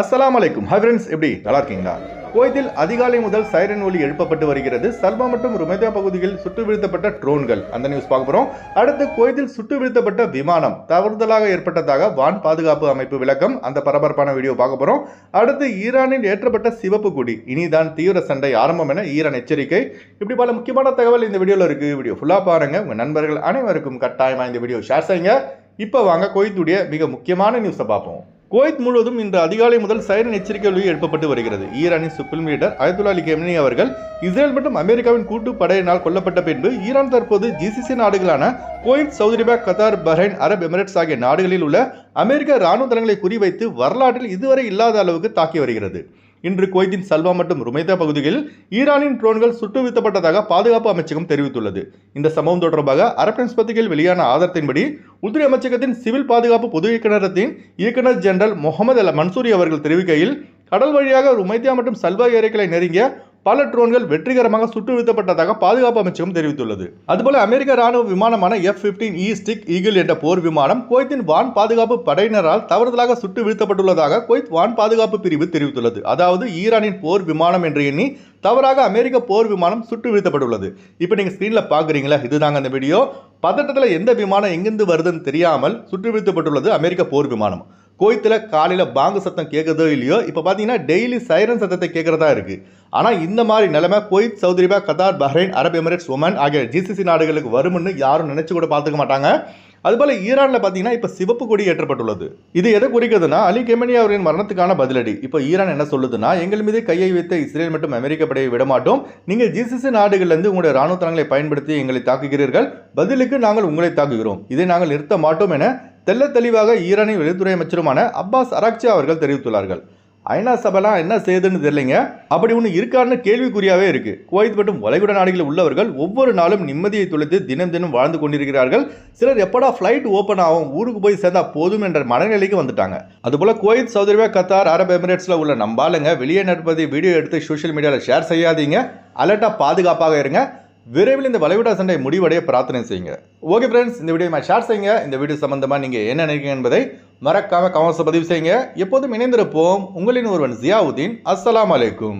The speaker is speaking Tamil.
அஸ்ஸலாமு அலைக்கும். ஹை ஃப்ரெண்ட்ஸ், எப்படி நல்லா இருக்கீங்களா? குவைத்தில் அதிகாலை முதல் சைரன் ஒலி எழுப்பப்பட்டு வருகிறது. சல்மா மற்றும் ருமைதா பகுதியில் சுட்டு வீழ்த்தப்பட்ட ட்ரோன்கள், அந்த நியூஸ் பார்க்க போறோம். அடுத்து குவைத்தில் சுட்டு வீழ்த்தப்பட்ட விமானம் தவறுதலாக ஏற்பட்டதாக வான் பாதுகாப்பு அமைப்பு விளக்கம், அந்த பரபரப்பான வீடியோ பார்க்க போறோம். அடுத்து ஈரானில் ஏற்றப்பட்ட சிவப்பு கொடி, இனிதான் தீவிர சண்டை ஆரம்பம் என ஈரான் எச்சரிக்கை. இப்படி பல முக்கியமான தகவல் இந்த வீடியோல இருக்கு. வீடியோ ஃபுல்லா பாருங்க. உங்க நண்பர்கள் அனைவருக்கும் கட்டாயமா இந்த வீடியோ ஷேர் செய்யுங்க. இப்போ வாங்க குவைத்துடைய மிக முக்கியமான நியூஸை பார்ப்போம். குவைத் முழுவதும் இன்று அதிகாலை முதல் சைரன் எச்சரிக்கை ஒலி எழுப்பப்பட்டு வருகிறது. ஈரானின் சுப்ரீம் லீடர் அயத்துல்லா அலி கெமனி அவர்கள் இஸ்ரேல் மற்றும் அமெரிக்காவின் கூட்டு படையினால் கொல்லப்பட்ட பின்பு ஈரான் தற்போது ஜிசிசி நாடுகளான Kuwait, Saudi Arabia, Qatar, Bahrain, Arab Emirates ஆகிய நாடுகளில் உள்ள அமெரிக்க ராணுவ தளங்களை குறிவைத்து வரலாற்றில் இதுவரை இல்லாத அளவுக்கு தாக்கி வருகிறது. இன்று குவைத்தின் சல்வா மற்றும் ருமைதா பகுதிகளில் ஈரானின் ட்ரோன்கள் சுட்டு வீழ்த்தப்பட்டதாக பாதுகாப்பு அமைச்சகம் தெரிவித்துள்ளது. இந்த சம்பவம் தொடர்பாக அரப் டைம்ஸ் பத்திரிகையில் வெளியான ஆதாரத்தின்படி உள்துறை அமைச்சகத்தின் சிவில் பாதுகாப்பு பொது இயக்குநரகத்தின் இயக்குநர் ஜெனரல் முகமது அல் மன்சூரி அவர்கள் தெரிவிக்கையில், கடல் வழியாக ருமைதா மற்றும் சல்வா ஏரிகளை நெருங்கிய பல ட்ரோன்கள் வெற்றிகரமாக சுட்டு வீழ்த்தப்பட்டதாக பாதுகாப்பு அமைச்சகம் தெரிவித்துள்ளது. அதுபோல அமெரிக்க ராணுவ விமானமான F-15E ஸ்டிக் ஈகிள் என்ற போர் விமானம் குவைத்தின் வான் பாதுகாப்பு படையினரால் தவறுதலாக சுட்டு வீழ்த்தப்பட்டுள்ளதாக குவைத் வான் பாதுகாப்பு பிரிவு தெரிவித்துள்ளது. அதாவது ஈரானின் போர் விமானம் என்று எண்ணி தவறாக அமெரிக்க போர் விமானம் சுட்டு வீழ்த்தப்பட்டுள்ளது. இப்போ நீங்க ஸ்கிரீன்ல பாக்குறீங்களா, இதுதாங்க அந்த வீடியோ. பதட்டத்தில் எந்த விமானம் எங்கிருந்து வருதுன்னு தெரியாமல் சுட்டு வீழ்த்தப்பட்டுள்ளது அமெரிக்க போர் விமானம். குவைத்தில் காலையில் பாங்கு சத்தம் கேட்குறதோ இல்லையோ, இப்போ பார்த்தீங்கன்னா டெய்லி சைரன் சத்தத்தை கேட்குறதா இருக்குது. ஆனால் இந்த மாதிரி நிலைமை Kuwait, Saudi Arabia, Qatar, Bahrain, Arab Emirates, Oman ஆகிய ஜிசிசி நாடுகளுக்கு வரும்னு யாரும் நினைச்சு கூட பார்த்துக்க மாட்டாங்க. அதுபோல ஈரானில் பார்த்தீங்கன்னா இப்போ சிவப்பு கொடி ஏற்றப்பட்டுள்ளது. இது எதை குறிக்கிறதுனா அலி கெமனி அவரின் மரணத்துக்கான பதிலடி. இப்போ ஈரான் என்ன சொல்லுதுன்னா, எங்கள் மீது கையை வைத்த இஸ்ரேல் மற்றும் அமெரிக்க படையை விடமாட்டோம். நீங்கள் ஜிசிசி நாடுகளிலிருந்து உங்களுடைய ராணுவ தளங்களை பயன்படுத்தி எங்களை தாக்குகிறீர்கள், பதிலுக்கு நாங்கள் உங்களை தாக்குகிறோம், இதை நாங்கள் நிறுத்த மாட்டோம் என தெல்ல தெளிவாக ஈரானின் வெளியுறவுத்துறை அமைச்சருமான அப்பாஸ் அராக்சி அவர்கள் தெரிவித்துள்ளார்கள். ஐநா சபைலாம் என்ன செய்யுதுன்னு தெரியலைங்க. அப்படி ஒன்று இருக்காருன்னு கேள்விக்குறியாவே இருக்கு. குவைத் மற்றும் வளைகுடா நாடுகளில் உள்ளவர்கள் ஒவ்வொரு நாளும் நிம்மதியை தொலைத்து தினம் தினம் வாழ்ந்து கொண்டிருக்கிறார்கள். சிலர் எப்படா ஃப்ளைட் ஓப்பன் ஆகும், ஊருக்கு போய் சேர்ந்தா போதும் என்ற மனநிலைக்கு வந்துட்டாங்க. அதுபோல Kuwait, Saudi Arabia, Qatar, Arab எமிரேட்ஸ்ல உள்ள நம்பாளுங்க வெளியே நடப்பதை வீடியோ எடுத்து சோஷியல் மீடியாவில் ஷேர் செய்யாதீங்க. அலர்ட்டா பாதுகாப்பாக இருங்க. விரைவில் இந்த வளைகுடா சண்டை முடிவடைய பிரார்த்தனை செய்யுங்க. ஓகே ஃப்ரெண்ட்ஸ், இந்த வீடியோ ஷேர் செய்யுங்க. இந்த வீடியோ சம்பந்தமாக நீங்கள் என்ன நினைக்கிறீங்க என்பதை மறக்காம கமெண்ட்ஸ் பதிவு செய்யுங்க. எப்போதும் இணைந்திருப்போம். உங்களின் ஒருவன் ஜியாவுதீன். அஸ்ஸலாமு அலைக்கும்.